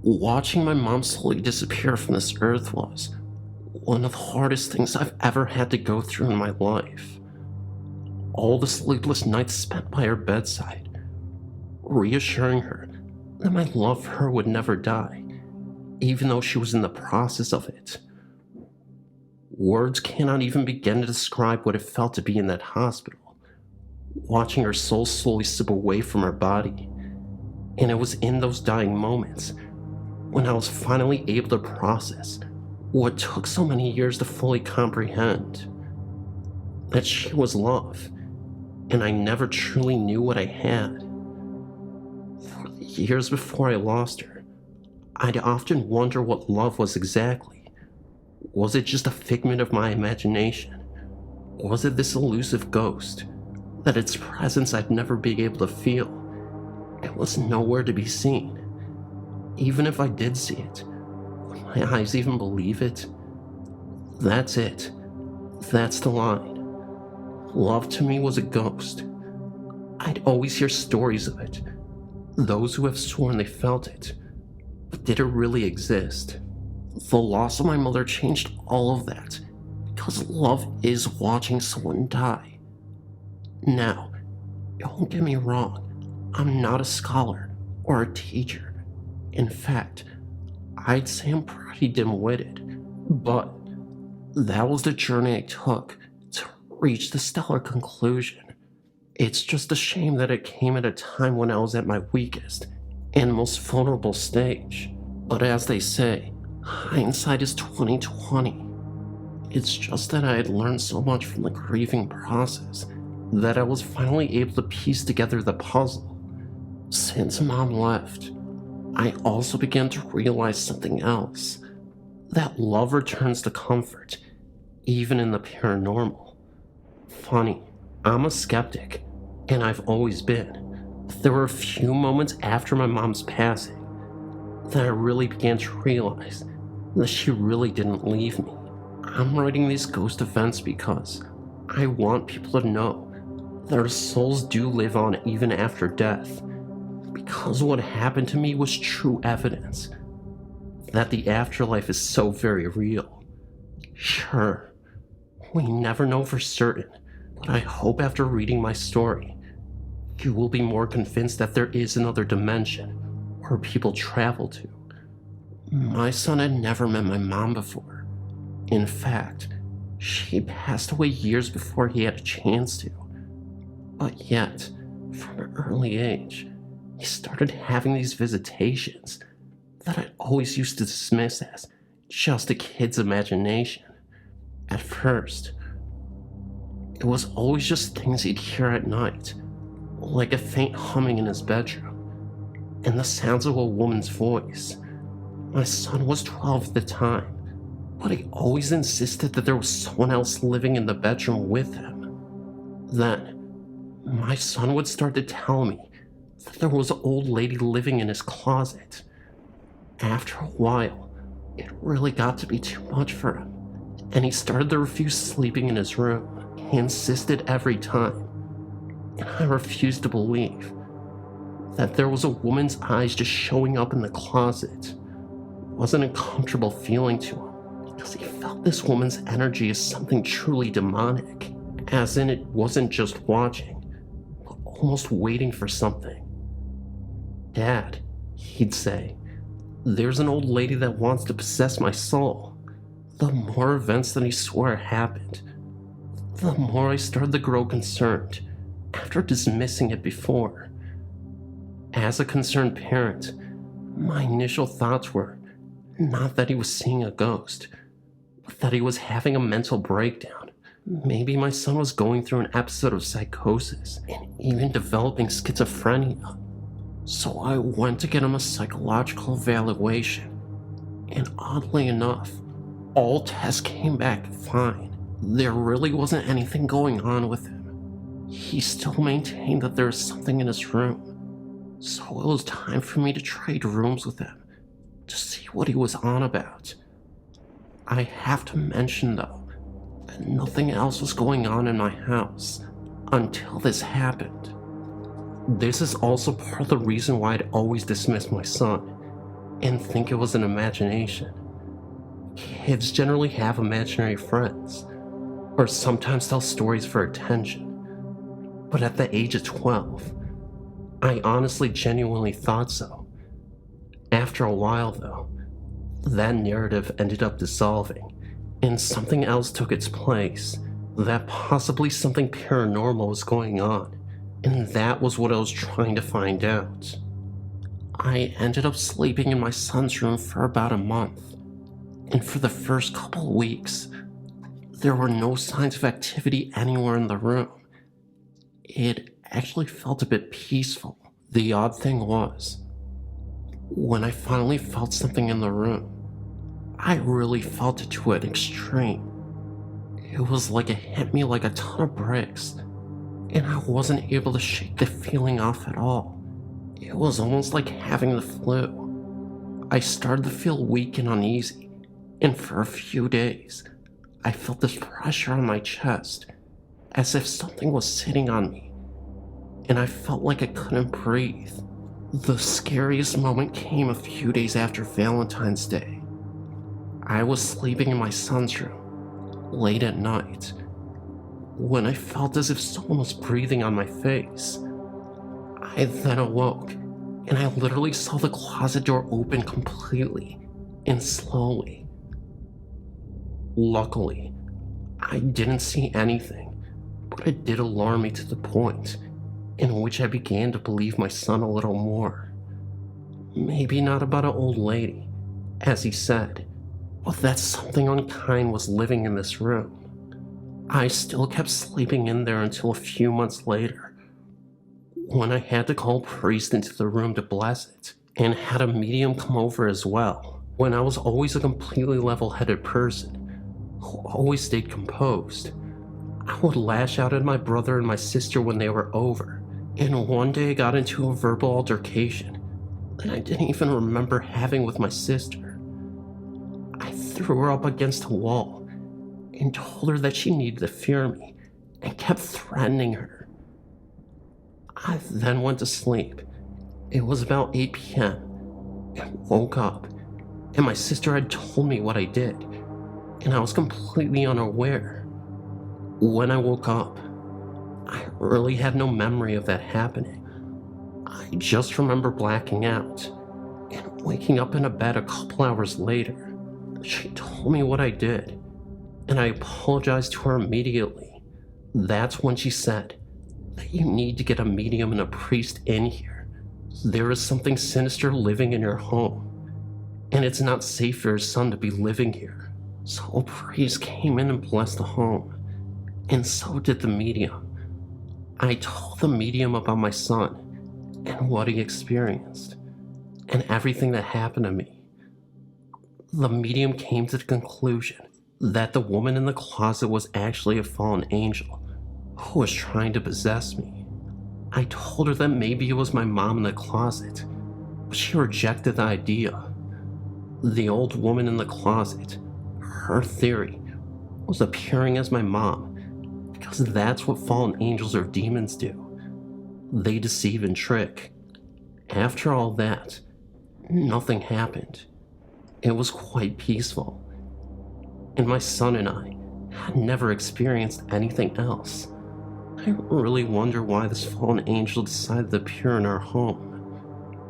Watching my mom slowly disappear from this earth was one of the hardest things I've ever had to go through in my life. All the sleepless nights spent by her bedside, reassuring her that my love for her would never die, even though she was in the process of it. Words cannot even begin to describe what it felt to be in that hospital, watching her soul slowly slip away from her body. And it was in those dying moments when I was finally able to process what took so many years to fully comprehend. That she was love, and I never truly knew what I had. For the years before I lost her, I'd often wonder what love was exactly. Was it just a figment of my imagination? Was it this elusive ghost that its presence I'd never be able to feel? It was nowhere to be seen. Even if I did see it, would my eyes even believe it? That's it. That's the line. Love to me was a ghost. I'd always hear stories of it. Those who have sworn they felt it. But did it really exist? The loss of my mother changed all of that, because love is watching someone die. Now, don't get me wrong, I'm not a scholar or a teacher. In fact, I'd say I'm pretty dim-witted, but that was the journey I took to reach the stellar conclusion. It's just a shame that it came at a time when I was at my weakest and most vulnerable stage. But as they say, hindsight is 20/20. It's just that I had learned so much from the grieving process that I was finally able to piece together the puzzle. Since Mom left, I also began to realize something else. That love returns to comfort, even in the paranormal. Funny, I'm a skeptic, and I've always been. But there were a few moments after my mom's passing that I really began to realize that she really didn't leave me. I'm writing these ghost events because I want people to know their souls do live on even after death. Because what happened to me was true evidence that the afterlife is so very real. Sure, we never know for certain, but I hope after reading my story, you will be more convinced that there is another dimension where people travel to. My son had never met my mom before. In fact, she passed away years before he had a chance to. But yet, from an early age, he started having these visitations that I always used to dismiss as just a kid's imagination. At first, it was always just things he'd hear at night, like a faint humming in his bedroom, and the sounds of a woman's voice. My son was 12 at the time, but he always insisted that there was someone else living in the bedroom with him. Then, my son would start to tell me that there was an old lady living in his closet. After a while, it really got to be too much for him, and he started to refuse sleeping in his room. He insisted every time, and I refused to believe that there was a woman's eyes just showing up in the closet. It wasn't a comfortable feeling to him, because he felt this woman's energy as something truly demonic, as in it wasn't just watching, but almost waiting for something. Dad, he'd say, there's an old lady that wants to possess my soul. The more events that he swore happened, the more I started to grow concerned after dismissing it before. As a concerned parent, my initial thoughts were not that he was seeing a ghost, but that he was having a mental breakdown. Maybe my son was going through an episode of psychosis and even developing schizophrenia. So I went to get him a psychological evaluation, and oddly enough, all tests came back fine. There really wasn't anything going on with him. He still maintained that there was something in his room, so it was time for me to trade rooms with him to see what he was on about. I have to mention, though, that nothing else was going on in my house. until this happened. This is also part of the reason why I'd always dismiss my son and think it was an imagination. Kids generally have imaginary friends, or sometimes tell stories for attention. But at the age of 12, I honestly genuinely thought so. After a while though, that narrative ended up dissolving, and something else took its place, that possibly something paranormal was going on, and that was what I was trying to find out. I ended up sleeping in my son's room for about a month, and for the first couple of weeks, there were no signs of activity anywhere in the room. It actually felt a bit peaceful. The odd thing was, when I finally felt something in the room, I really felt it to an extreme. It was like it hit me like a ton of bricks, and I wasn't able to shake the feeling off at all. It was almost like having the flu. I started to feel weak and uneasy, and for a few days, I felt this pressure on my chest, as if something was sitting on me, and I felt like I couldn't breathe. The scariest moment came a few days after Valentine's Day. I was sleeping in my son's room, late at night, when I felt as if someone was breathing on my face. I then awoke, and I literally saw the closet door open completely and slowly. Luckily, I didn't see anything, but it did alarm me to the point in which I began to believe my son a little more. Maybe not about an old lady, as he said, but that something unkind was living in this room. I still kept sleeping in there until a few months later, when I had to call a priest into the room to bless it, and had a medium come over as well. When I was always a completely level-headed person, who always stayed composed, I would lash out at my brother and my sister when they were over, and one day I got into a verbal altercation that I didn't even remember having with my sister. I threw her up against a wall and told her that she needed to fear me and kept threatening her. I then went to sleep. It was about 8 p.m. and woke up, and my sister had told me what I did, and I was completely unaware. When I woke up, I really had no memory of that happening. I just remember blacking out and waking up in a bed a couple hours later. She told me what I did, and I apologized to her immediately. That's when she said that you need to get a medium and a priest in here. There is something sinister living in your home, and it's not safe for your son to be living here. So a priest came in and blessed the home, and so did the medium. I told the medium about my son and what he experienced, and everything that happened to me. The medium came to the conclusion that the woman in the closet was actually a fallen angel who was trying to possess me. I told her that maybe it was my mom in the closet, but she rejected the idea. The old woman in the closet, her theory, was appearing as my mom, because that's what fallen angels or demons do. They deceive and trick. After all that, nothing happened. It was quite peaceful, and my son and I had never experienced anything else. I really wonder why this fallen angel decided to appear in our home.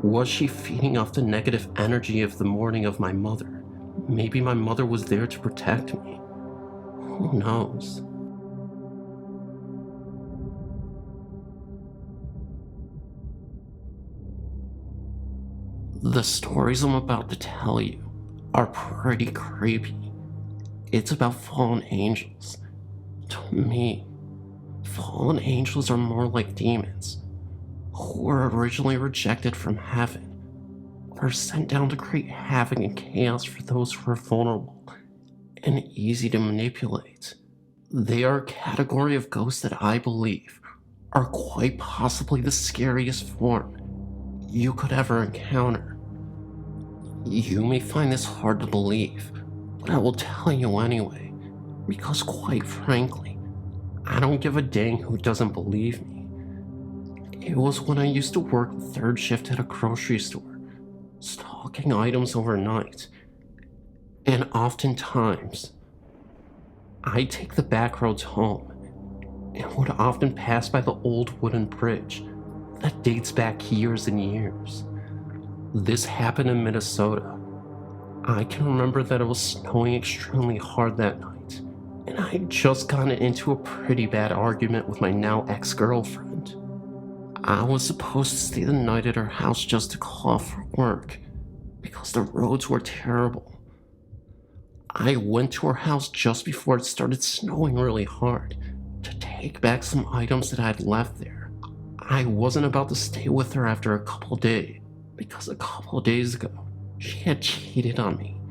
Was she feeding off the negative energy of the morning of my mother? Maybe my mother was there to protect me. Who knows? The stories I'm about to tell you are pretty creepy. It's about fallen angels. To me, fallen angels are more like demons, who were originally rejected from heaven, or sent down to create havoc and chaos for those who are vulnerable and easy to manipulate. They are a category of ghosts that I believe are quite possibly the scariest form you could ever encounter. You may find this hard to believe, but I will tell you anyway, because quite frankly, I don't give a dang who doesn't believe me. It was when I used to work third shift at a grocery store, stocking items overnight. And oftentimes, I'd take the back roads home and would often pass by the old wooden bridge that dates back years and years. This happened in Minnesota. I can remember that it was snowing extremely hard that night, and I had just gotten into a pretty bad argument with my now ex-girlfriend. I was supposed to stay the night at her house just to call off for work, because the roads were terrible. I went to her house just before it started snowing really hard to take back some items that I had left there. I wasn't about to stay with her after a couple days, because a couple days ago, she had cheated on me,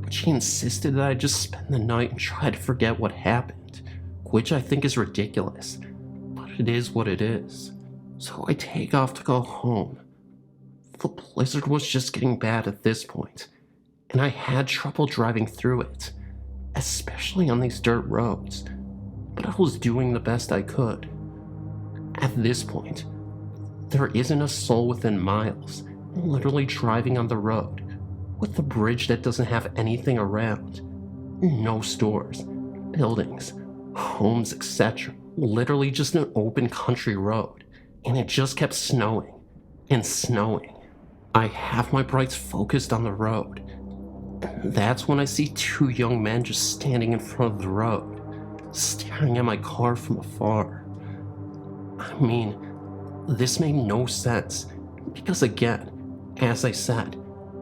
but she insisted that I just spend the night and try to forget what happened, which I think is ridiculous, but it is what it is. So I take off to go home. The blizzard was just getting bad at this point, and I had trouble driving through it, especially on these dirt roads, but I was doing the best I could. At this point, there isn't a soul within miles, literally driving on the road, with the bridge that doesn't have anything around. No stores, buildings, homes, etc. Literally just an open country road, and it just kept snowing and snowing. I have my brights focused on the road, and that's when I see two young men just standing in front of the road, staring at my car from afar. I mean, this made no sense, because again, as I said,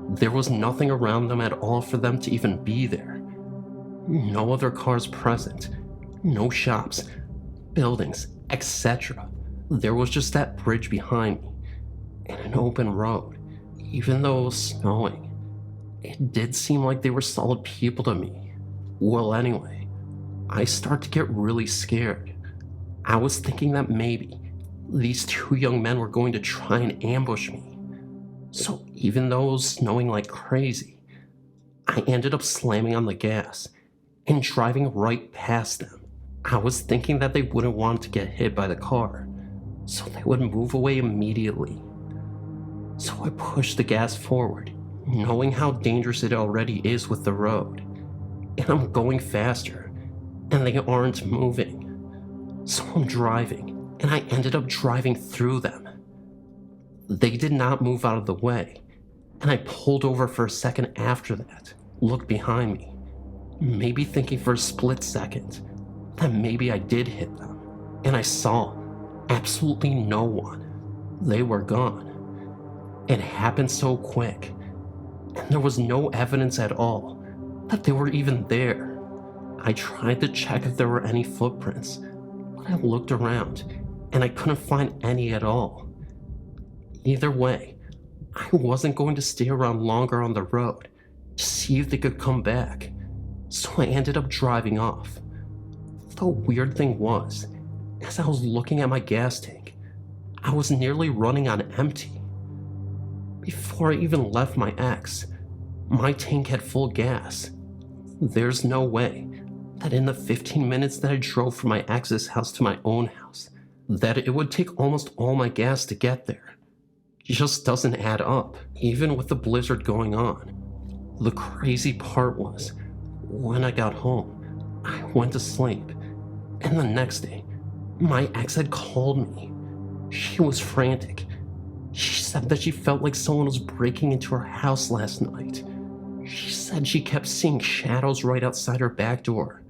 there was nothing around them at all for them to even be there. No other cars present, no shops, buildings, etc. There was just that bridge behind me, and an open road. Even though it was snowing, it did seem like they were solid people to me. Well, anyway, I start to get really scared. I was thinking that maybe these two young men were going to try and ambush me. So even though it was snowing like crazy, I ended up slamming on the gas and driving right past them. I was thinking that they wouldn't want to get hit by the car, so they would move away immediately. So I pushed the gas forward, knowing how dangerous it already is with the road. And I'm going faster, and they aren't moving. So I'm driving, and I ended up driving through them. They did not move out of the way, and I pulled over for a second after that, looked behind me, maybe thinking for a split second that maybe I did hit them, and I saw absolutely no one. They were gone. It happened so quick, and there was no evidence at all that they were even there. I tried to check if there were any footprints, but I looked around, and I couldn't find any at all. Either way, I wasn't going to stay around longer on the road to see if they could come back, so I ended up driving off. The weird thing was, as I was looking at my gas tank, I was nearly running on empty. Before I even left my ex, my tank had full gas. There's no way that in the 15 minutes that I drove from my ex's house to my own house, that it would take almost all my gas to get there. It just doesn't add up, even with the blizzard going on. The crazy part was, when I got home, I went to sleep, and the next day, my ex had called me. She was frantic. She said that she felt like someone was breaking into her house last night. She said she kept seeing shadows right outside her back door,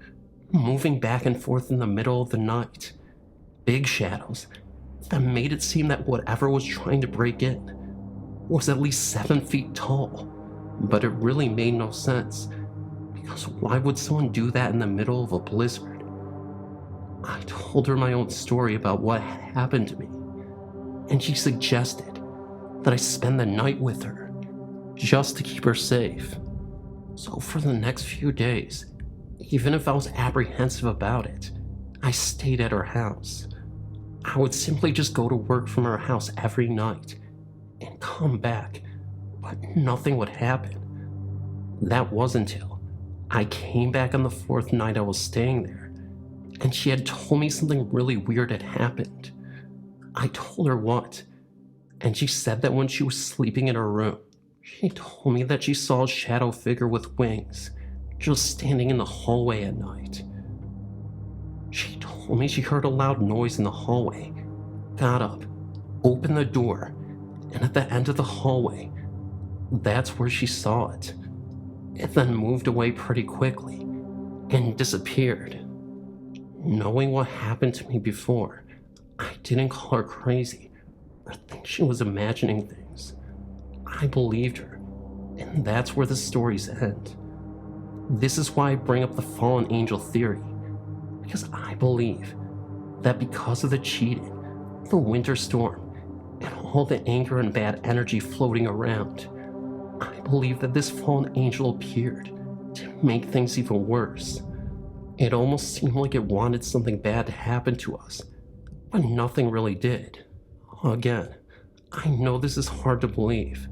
moving back and forth in the middle of the night. Big shadows that made it seem that whatever was trying to break in was at least 7 feet tall. But it really made no sense, because why would someone do that in the middle of a blizzard? I told her my own story about what had happened to me, and she suggested that I spend the night with her, just to keep her safe. So for the next few days, even if I was apprehensive about it, I stayed at her house. I would simply just go to work from her house every night and come back, but nothing would happen. That was until I came back on the 4th night I was staying there, and she had told me something really weird had happened. I told her what, and she said that when she was sleeping in her room, she told me that she saw a shadow figure with wings just standing in the hallway at night. She told me she heard a loud noise in the hallway, got up, opened the door, and at the end of the hallway, that's where she saw it. It then moved away pretty quickly and disappeared. Knowing what happened to me before, I didn't call her crazy or think she was imagining things. I believed her, and that's where the stories end. This is why I bring up the fallen angel theory, because I believe that because of the cheating, the winter storm, and all the anger and bad energy floating around, I believe that this fallen angel appeared to make things even worse. It almost seemed like it wanted something bad to happen to us, but nothing really did. Again, I know this is hard to believe,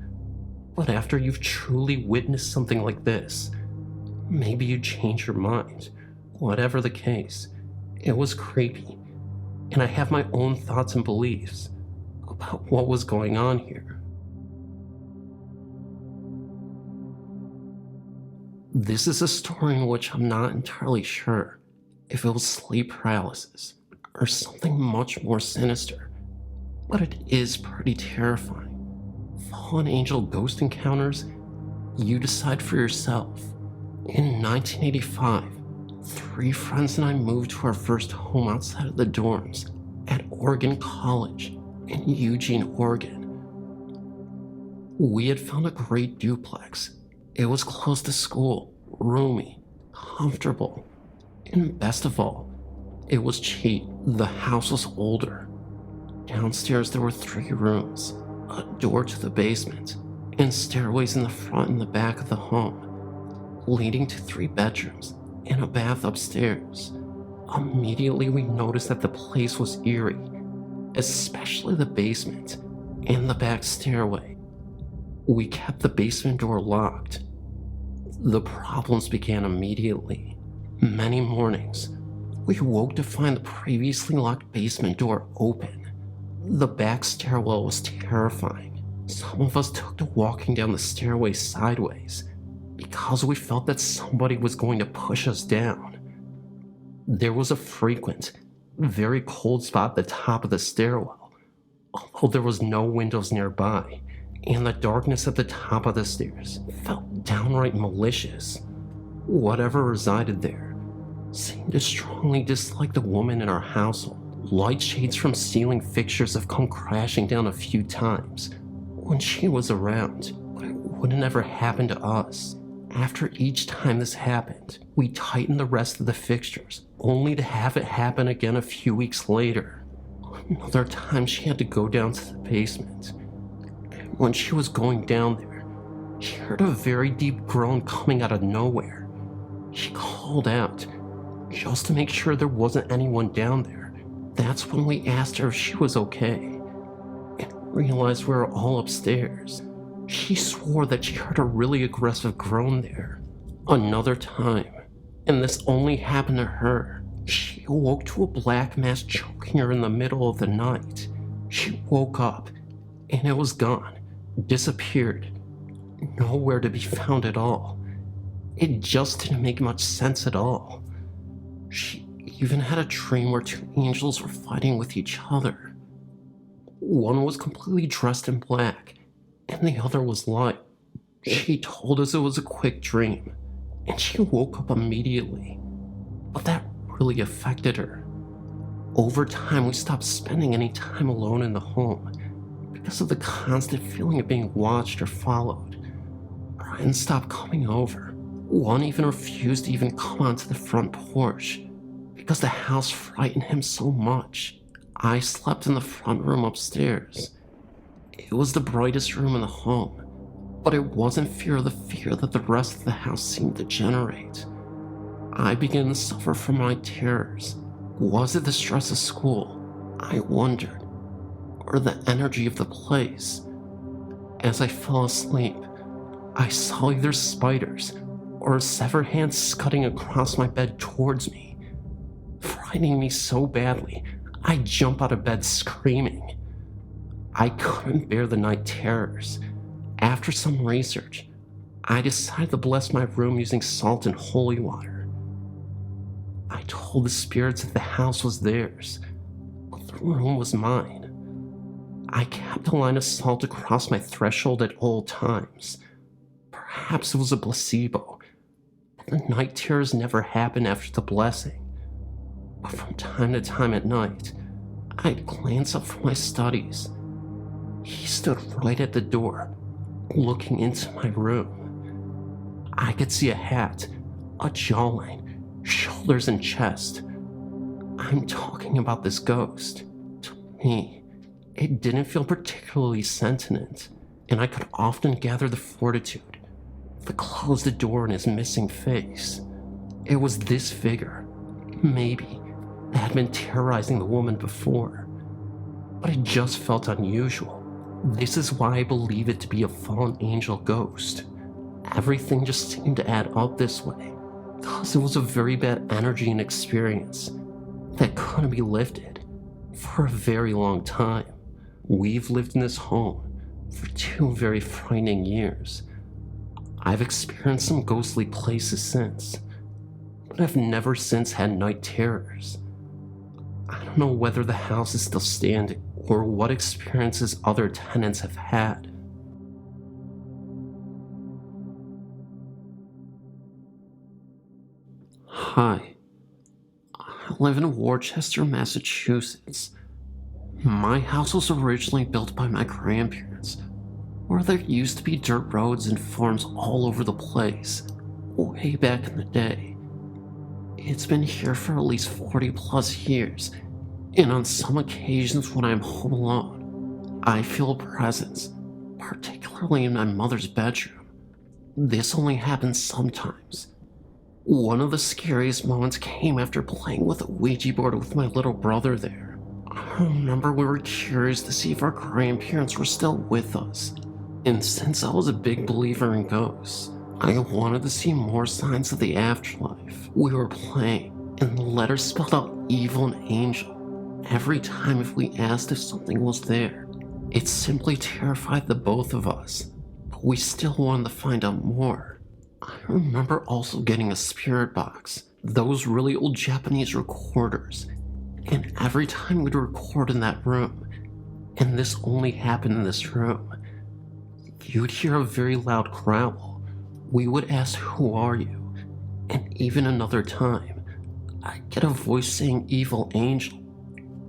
but after you've truly witnessed something like this, maybe you change your mind. Whatever the case, it was creepy, and I have my own thoughts and beliefs about what was going on here. This is a story in which I'm not entirely sure if it was sleep paralysis or something much more sinister, but it is pretty terrifying. Fallen angel ghost encounters, you decide for yourself. In 1985, 3 friends and I moved to our first home outside of the dorms at Oregon College in Eugene, Oregon. We had found a great duplex. It was close to school, roomy, comfortable, and best of all, it was cheap. The house was older. Downstairs there were 3 rooms, a door to the basement, and stairways in the front and the back of the home, leading to 3 bedrooms and a bath upstairs. Immediately we noticed that the place was eerie, especially the basement and the back stairway. We kept the basement door locked. The problems began immediately. Many mornings, we woke to find the previously locked basement door open. The back stairwell was terrifying. Some of us took to walking down the stairway sideways because we felt that somebody was going to push us down. There was a frequent, very cold spot at the top of the stairwell, although there was no windows nearby, and the darkness at the top of the stairs felt downright malicious. Whatever resided there seemed to strongly dislike the woman in our household. Light shades from ceiling fixtures have come crashing down a few times when she was around, but it wouldn't ever happen to us. After each time this happened, we tightened the rest of the fixtures, only to have it happen again a few weeks later. Another time she had to go down to the basement. And when she was going down there, she heard a very deep groan coming out of nowhere. She called out, just to make sure there wasn't anyone down there. That's when we asked her if she was okay, and realized we were all upstairs. She swore that she heard a really aggressive groan there. Another time, and this only happened to her, she awoke to a black mass choking her in the middle of the night. She woke up, and it was gone, disappeared, nowhere to be found at all. It just didn't make much sense at all. She even had a dream where 2 angels were fighting with each other. One was completely dressed in black, and the other was light. She told us it was a quick dream, and she woke up immediately, but that really affected her. Over time, we stopped spending any time alone in the home because of the constant feeling of being watched or followed. Friends stopped coming over. One even refused to even come onto the front porch because the house frightened him so much. I slept in the front room upstairs. It was the brightest room in the home, but it wasn't fear of the fear that the rest of the house seemed to generate. I began to suffer from my terrors. Was it the stress of school? I wondered, or the energy of the place? As I fell asleep, I saw either spiders or a severed hand scudding across my bed towards me. frightening me so badly, I jump out of bed screaming. I couldn't bear the night terrors. After some research, I decided to bless my room using salt and holy water. I told the spirits that the house was theirs, but the room was mine. I kept a line of salt across my threshold at all times. Perhaps it was a placebo, but the night terrors never happened after the blessing. But from time to time at night, I'd glance up from my studies. He stood right at the door, looking into my room. I could see a hat, a jawline, shoulders and chest. I'm talking about this ghost. To me, it didn't feel particularly sentient, and I could often gather the fortitude to close the door in his missing face. It was this figure, maybe, that had been terrorizing the woman before, but it just felt unusual. This is why I believe it to be a fallen angel ghost. Everything just seemed to add up this way, because it was a very bad energy and experience that couldn't be lifted for a very long time. We've lived in this home for 2 very frightening years. I've experienced some ghostly places since, but I've never since had night terrors. I don't know whether the house is still standing or what experiences other tenants have had. Hi, I live in Worcester, Massachusetts. My house was originally built by my grandparents, where there used to be dirt roads and farms all over the place, way back in the day. It's been here for at least 40 plus years, and on some occasions when I'm home alone, I feel a presence, particularly in my mother's bedroom. This only happens sometimes. One of the scariest moments came after playing with a Ouija board with my little brother there. I remember we were curious to see if our grandparents were still with us, and since I was a big believer in ghosts, I wanted to see more signs of the afterlife. We were playing, and the letters spelled out evil and angel every time if we asked if something was there. It simply terrified the both of us, but we still wanted to find out more. I remember also getting a spirit box, those really old Japanese recorders, and every time we'd record in that room, and this only happened in this room, you'd hear a very loud growl. We would ask, "Who are you?" And even another time, I'd get a voice saying evil angel.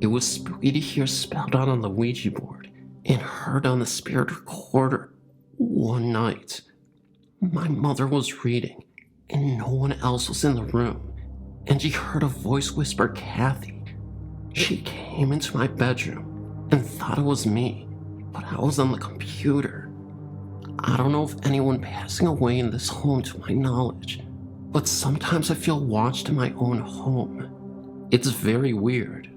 It was spooky to hear spelled out on the Ouija board and heard on the spirit recorder. One night, my mother was reading, and no one else was in the room, and she heard a voice whisper, "Kathy." She came into my bedroom and thought it was me, but I was on the computer. I don't know if anyone passing away in this home to my knowledge, but sometimes I feel watched in my own home. It's very weird.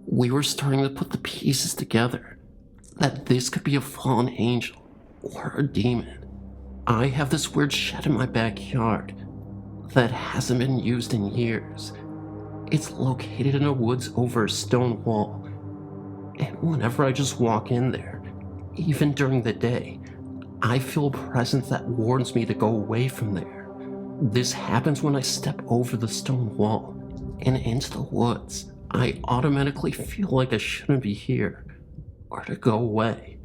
We were starting to put the pieces together, that this could be a fallen angel or a demon. I have this weird shed in my backyard that hasn't been used in years. It's located in the woods over a stone wall, and whenever I just walk in there, even during the day, I feel a presence that warns me to go away from there. This happens when I step over the stone wall and into the woods. I automatically feel like I shouldn't be here, or to go away.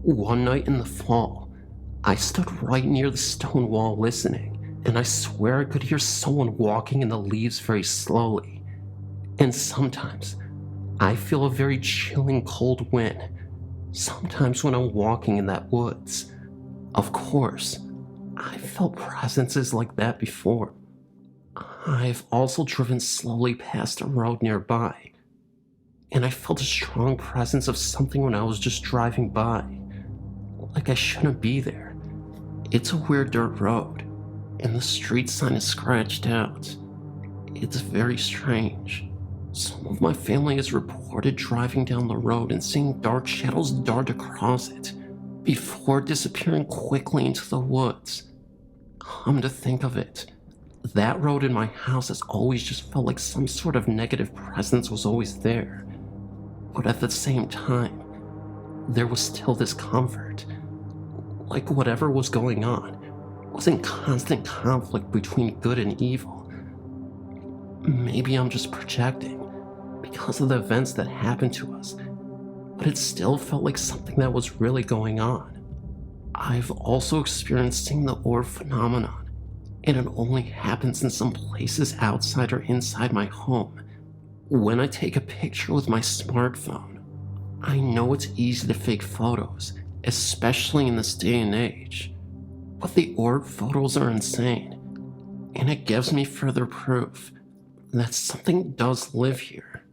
One night in the fall, I stood right near the stone wall listening, and I swear I could hear someone walking in the leaves very slowly. And sometimes, I feel a very chilling cold wind, sometimes when I'm walking in that woods. Of course, I've felt presences like that before. I've also driven slowly past a road nearby, and I felt a strong presence of something when I was just driving by, like I shouldn't be there. It's a weird dirt road, and the street sign is scratched out. It's very strange. Some of my family has reported driving down the road and seeing dark shadows dart across it, before disappearing quickly into the woods. Come to think of it, That road in my house has always just felt like some sort of negative presence was always there. But at the same time, there was still this comfort. Like whatever was going on was in constant conflict between good and evil. Maybe I'm just projecting because of the events that happened to us, but it still felt like something that was really going on. I've also experienced seeing the orb phenomenon, and it only happens in some places outside or inside my home. When I take a picture with my smartphone, I know it's easy to fake photos, especially in this day and age. But the orb photos are insane, and it gives me further proof that something does live here.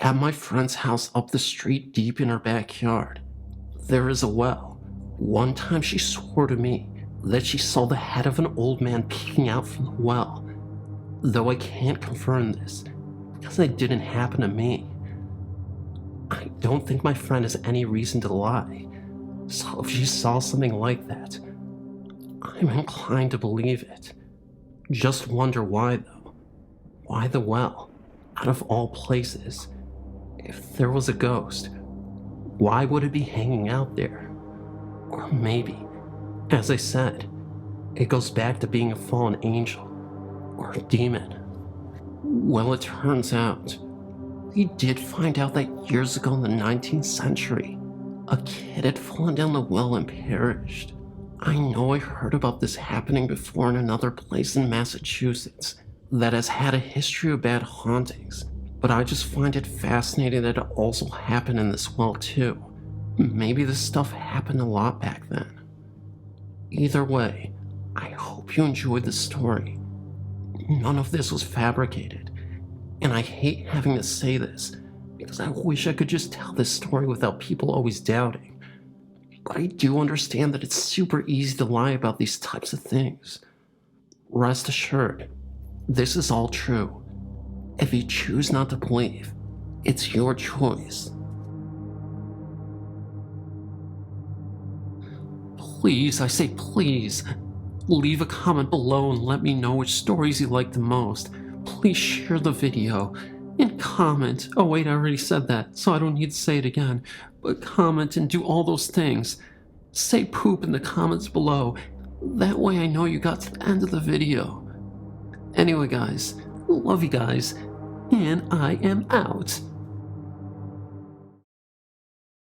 At my friend's house up the street deep in her backyard, there is a well. One time she swore to me that she saw the head of an old man peeking out from the well, though I can't confirm this because it didn't happen to me. I don't think my friend has any reason to lie, so if she saw something like that, I'm inclined to believe it. Just wonder why though. Why the well, out of all places? If there was a ghost, why would it be hanging out there? Or maybe, as I said, it goes back to being a fallen angel or a demon. Well, it turns out, we did find out that years ago in the 19th century, a kid had fallen down the well and perished. I know I heard about this happening before in another place in Massachusetts that has had a history of bad hauntings, but I just find it fascinating that it also happened in this well too. Maybe this stuff happened a lot back then. Either way, I hope you enjoyed the story. None of this was fabricated, and I hate having to say this because I wish I could just tell this story without people always doubting. But I do understand that it's super easy to lie about these types of things. Rest assured, this is all true. If you choose not to believe, it's your choice. Please, I say please, leave a comment below and let me know which stories you like the most. Please share the video and comment. Oh wait, I already said that, so I don't need to say it again. But comment and do all those things. Say poop in the comments below. That way I know you got to the end of the video. Anyway guys, love you guys, and I am out.